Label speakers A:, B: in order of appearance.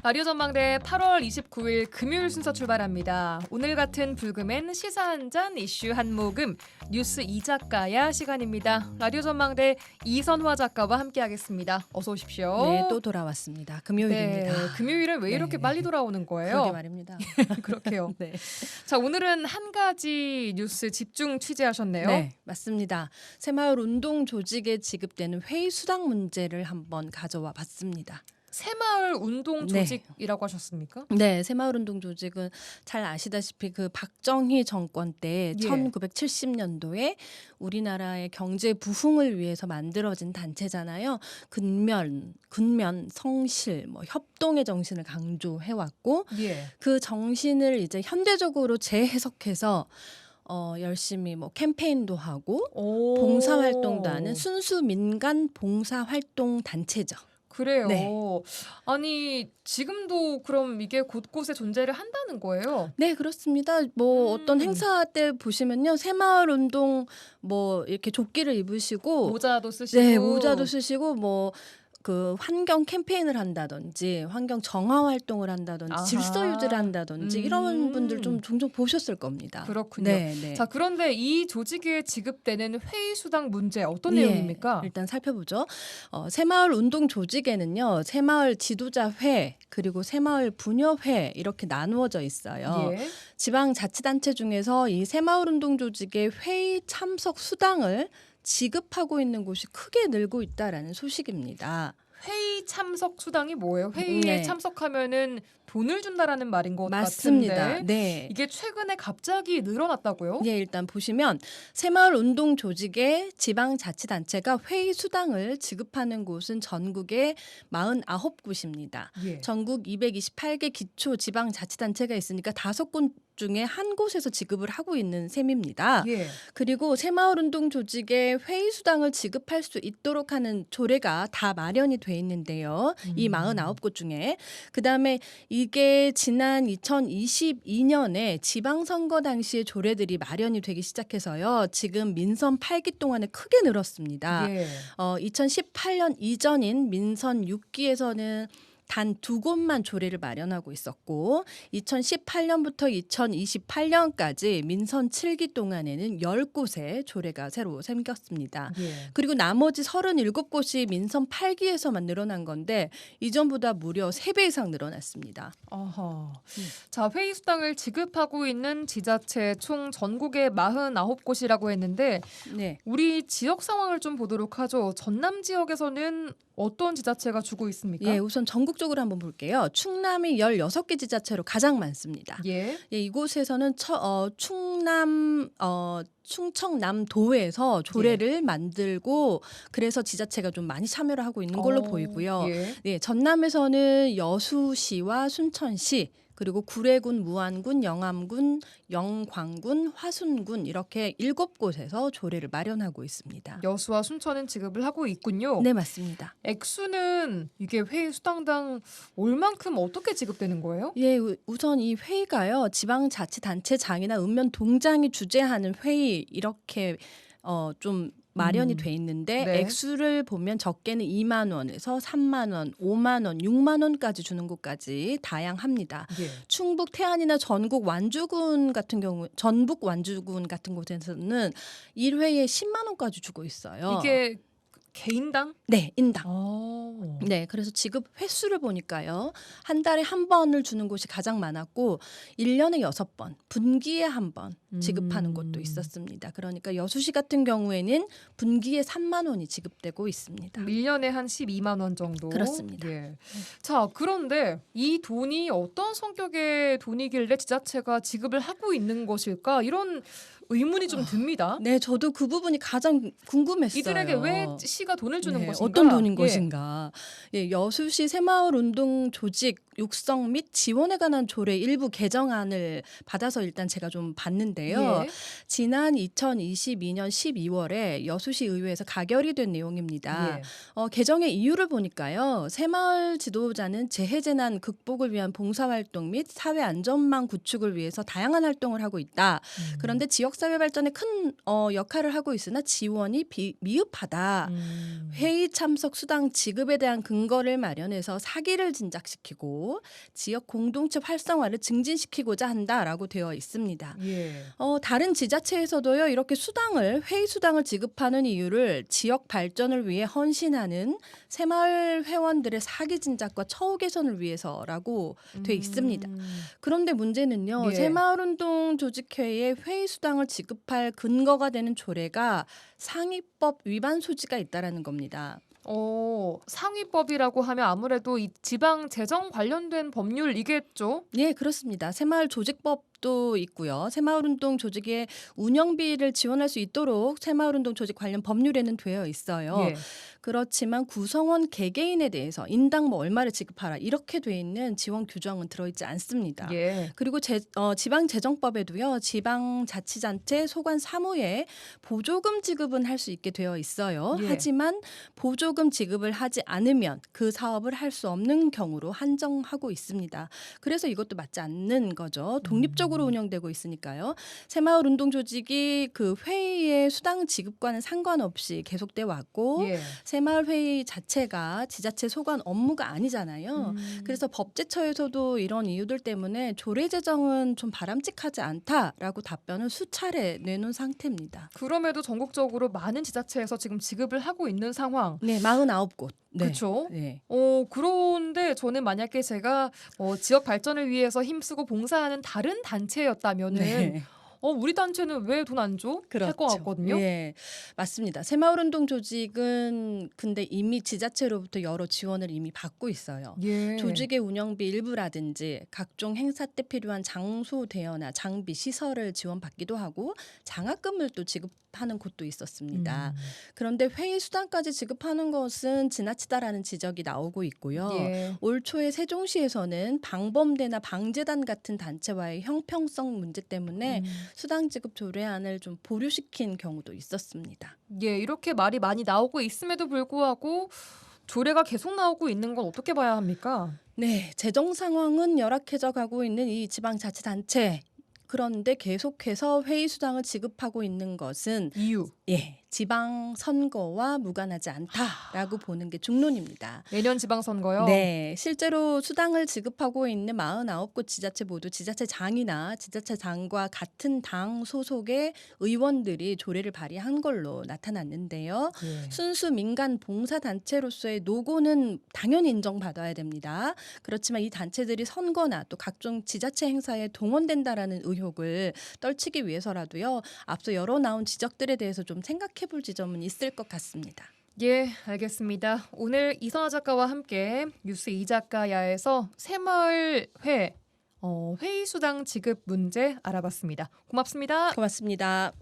A: 라디오 전망대 8월 29일 금요일 순서 출발합니다. 오늘 같은 불금엔 시사 한 잔 이슈 한 모금 뉴스 이작가야 시간입니다. 라디오 전망대 이선화 작가와 함께하겠습니다. 어서 오십시오.
B: 네, 또 돌아왔습니다. 금요일입니다.
A: 네, 금요일은 왜 이렇게
B: 네.
A: 빨리 돌아오는 거예요?
B: 그러게 말입니다.
A: 그렇게요.
B: 네.
A: 자, 오늘은 한 가지 뉴스 집중 취재하셨네요.
B: 네, 맞습니다. 새마을 운동 조직에 지급되는 회의 수당 문제를 한번 가져와 봤습니다.
A: 새마을 운동
B: 네.
A: 조직이라고 하셨습니까?
B: 네, 새마을 운동 조직은 잘 아시다시피 그 박정희 정권 때
A: 예.
B: 1970년도에 우리나라의 경제 부흥을 위해서 만들어진 단체잖아요. 근면, 성실, 협동의 정신을 강조해 왔고
A: 예.
B: 그 정신을 이제 현대적으로 재해석해서 열심히 캠페인도 하고
A: 오.
B: 봉사활동도 하는 순수 민간 봉사활동 단체죠.
A: 그래요.
B: 네.
A: 아니 지금도 그럼 이게 곳곳에 존재를 한다는 거예요?
B: 네, 그렇습니다. 어떤 행사 때 보시면요. 새마을 운동 이렇게 조끼를 입으시고
A: 모자도 쓰시고.
B: 네, 모자도 쓰시고 그 환경 캠페인을 한다든지 환경 정화 활동을 한다든지
A: 아하.
B: 질서 유지를 한다든지 이런 분들 좀 종종 보셨을 겁니다.
A: 그렇군요.
B: 네, 네.
A: 자, 그런데 이 조직에 지급되는 회의 수당 문제 어떤
B: 예,
A: 내용입니까?
B: 일단 살펴보죠. 새마을 운동 조직에는요. 새마을 지도자회 그리고 새마을 부녀회 이렇게 나누어져 있어요.
A: 예.
B: 지방자치단체 중에서 이 새마을 운동 조직의 회의 참석 수당을 지급하고 있는 곳이 크게 늘고 있다라는 소식입니다.
A: 회의 참석 수당이 뭐예요? 회의에
B: 네.
A: 참석하면은 돈을 준다라는 말인 것
B: 맞습니다.
A: 같은데
B: 네.
A: 이게 최근에 갑자기 늘어났다고요?
B: 예, 일단 보시면 새마을 운동 조직의 지방자치단체가 회의 수당을 지급하는 곳은 전국에 49곳입니다.
A: 예.
B: 전국 228개 기초 지방자치단체가 있으니까 5곳 중에 한 곳에서 지급을 하고 있는 셈입니다.
A: 예.
B: 그리고 새마을 운동 조직의 회의 수당을 지급할 수 있도록 하는 조례가 다 마련이 돼 있는데요. 이 49곳 중에 그다음에 이게 지난 2022년에 지방선거 당시에 조례들이 마련이 되기 시작해서요. 지금 민선 8기 동안에 크게 늘었습니다.
A: 예.
B: 2018년 이전인 민선 6기에서는 단 2곳만 조례를 마련하고 있었고 2018년부터 2028년까지 민선 7기 동안에는 10곳의 조례가 새로 생겼습니다.
A: 예.
B: 그리고 나머지 37곳이 민선 8기에서만 늘어난 건데 이전보다 무려 3배 이상 늘어났습니다.
A: 아하. 자, 회의 수당을 지급하고 있는 지자체 총 전국에 49곳이라고 했는데
B: 네.
A: 우리 지역 상황을 좀 보도록 하죠. 전남 지역에서는 어떤 지자체가 주고 있습니까?
B: 예, 우선 전국적으로 한번 볼게요. 충남이 16개 지자체로 가장 많습니다.
A: 예.
B: 예, 이곳에서는 충청남도에서 조례를 만들고 그래서 지자체가 좀 많이 참여를 하고 있는 걸로 보이고요.
A: 예.
B: 네, 전남에서는 여수시와 순천시 그리고 구례군, 무안군, 영암군, 영광군, 화순군 이렇게 7곳에서 조례를 마련하고 있습니다.
A: 여수와 순천은 지급을 하고 있군요.
B: 네, 맞습니다.
A: 액수는 이게 회의 수당당 얼만큼 어떻게 지급되는 거예요?
B: 예, 우선 이 회의가요. 지방자치단체장이나 읍면동장이 주재하는 회의 이렇게 좀 마련이 돼 있는데
A: 네.
B: 액수를 보면 적게는 2만 원에서 3만 원, 5만 원, 6만 원까지 주는 곳까지 다양합니다.
A: 예.
B: 충북 태안이나 전북 완주군 같은 곳에서는 1회에 10만 원까지 주고 있어요.
A: 이게 개인당?
B: 네, 인당. 네, 그래서 지급 횟수를 보니까요. 한 달에 한 번을 주는 곳이 가장 많았고 1년에 6번, 분기에 한 번 지급하는 곳도 있었습니다. 그러니까 여수시 같은 경우에는 분기에 3만 원이 지급되고 있습니다.
A: 1년에 한 12만 원 정도.
B: 그렇습니다.
A: 예. 자, 그런데 이 돈이 어떤 성격의 돈이길래 지자체가 지급을 하고 있는 것일까? 이런 의문이 좀 듭니다.
B: 네, 저도 그 부분이 가장 궁금했어요.
A: 이들에게 왜 시가 돈을 주는
B: 네,
A: 것인가?
B: 어떤 돈인
A: 예.
B: 것인가? 예, 여수시 새마을운동 조직 육성 및 지원에 관한 조례 일부 개정안을 받아서 일단 제가 좀 봤는데요.
A: 예.
B: 지난 2022년 12월에 여수시 의회에서 가결이 된 내용입니다.
A: 예.
B: 개정의 이유를 보니까요. 새마을 지도자는 재해재난 극복을 위한 봉사활동 및 사회 안전망 구축을 위해서 다양한 활동을 하고 있다. 그런데 지역 지역사회 발전에 큰 역할을 하고 있으나 지원이 미흡하다. 회의 참석 수당 지급에 대한 근거를 마련해서 사기를 진작시키고 지역 공동체 활성화를 증진시키고자 한다라고 되어 있습니다.
A: 예.
B: 다른 지자체에서도요 이렇게 회의 수당을 지급하는 이유를 지역 발전을 위해 헌신하는 새마을 회원들의 사기 진작과 처우 개선을 위해서라고 돼 있습니다. 그런데 문제는요.
A: 예.
B: 새마을운동 조직회에 회의 수당을 지급할 근거가 되는 조례가 상위법 위반 소지가 있다라는 겁니다.
A: 상위법이라고 하면 아무래도 이 지방 재정 관련된 법률이겠죠?
B: 네, 그렇습니다. 새마을 조직법도 있고요. 새마을운동 조직의 운영비를 지원할 수 있도록 새마을운동 조직 관련 법률에는 되어 있어요.
A: 예.
B: 그렇지만 구성원 개개인에 대해서 인당 뭐 얼마를 지급하라 이렇게 돼 있는 지원 규정은 들어있지 않습니다.
A: 예.
B: 그리고 지방재정법에도요. 지방자치단체 소관 사무에 보조금 지급은 할 수 있게 되어 있어요.
A: 예.
B: 하지만 보조금 지급을 하지 않으면 그 사업을 할 수 없는 경우로 한정하고 있습니다. 그래서 이것도 맞지 않는 거죠. 독립적으로 운영되고 있으니까요. 새마을운동 조직이 그 회의의 수당 지급과는 상관없이 계속돼 왔고
A: 예.
B: 새마을회의 자체가 지자체 소관 업무가 아니잖아요. 그래서 법제처에서도 이런 이유들 때문에 조례 제정은 좀 바람직하지 않다라고 답변을 수차례 내놓은 상태입니다.
A: 그럼에도 전국적으로 많은 지자체에서 지금 지급을 하고 있는 상황.
B: 네, 49곳. 네.
A: 그렇죠.
B: 네.
A: 그런데 저는 만약에 제가 지역 발전을 위해서 힘쓰고 봉사하는 다른 단체였다면은
B: 네.
A: 우리 단체는 왜 돈 안 줘? 할 것 같거든요.
B: 예, 맞습니다. 새마을운동 조직은 근데 이미 지자체로부터 여러 지원을 이미 받고 있어요.
A: 예.
B: 조직의 운영비 일부라든지 각종 행사 때 필요한 장소 대여나 장비 시설을 지원받기도 하고 장학금을 또 지급하는 곳도 있었습니다. 그런데 회의 수당까지 지급하는 것은 지나치다라는 지적이 나오고 있고요.
A: 예.
B: 올 초에 세종시에서는 방범대나 방재단 같은 단체와의 형평성 문제 때문에 수당 지급 조례안을 좀 보류시킨 경우도 있었습니다.
A: 예, 이렇게 말이 많이 나오고 있음에도 불구하고 조례가 계속 나오고 있는 건 어떻게 봐야 합니까?
B: 네, 재정 상황은 열악해져 가고 있는 이 지방자치단체. 그런데 계속해서 회의 수당을 지급하고 있는 것은
A: 이유.
B: 지방 선거와 무관하지 않다라고 보는 게 중론입니다.
A: 내년 지방선거요?
B: 네, 실제로 수당을 지급하고 있는 49곳 지자체 모두 지자체장이나 지자체장과 같은 당 소속의 의원들이 조례를 발의한 걸로 나타났는데요.
A: 예.
B: 순수 민간 봉사단체로서의 노고는 당연히 인정받아야 됩니다. 그렇지만 이 단체들이 선거나 또 각종 지자체 행사에 동원된다라는 의혹을 떨치기 위해서라도요. 앞서 여러 나온 지적들에 대해서 좀 생각해 볼 지점은 있을 것 같습니다.
A: 예, 알겠습니다. 오늘 이선화 작가와 함께 뉴스 이자카야에서 새마을 회의 수당 지급 문제 알아봤습니다. 고맙습니다.
B: 고맙습니다.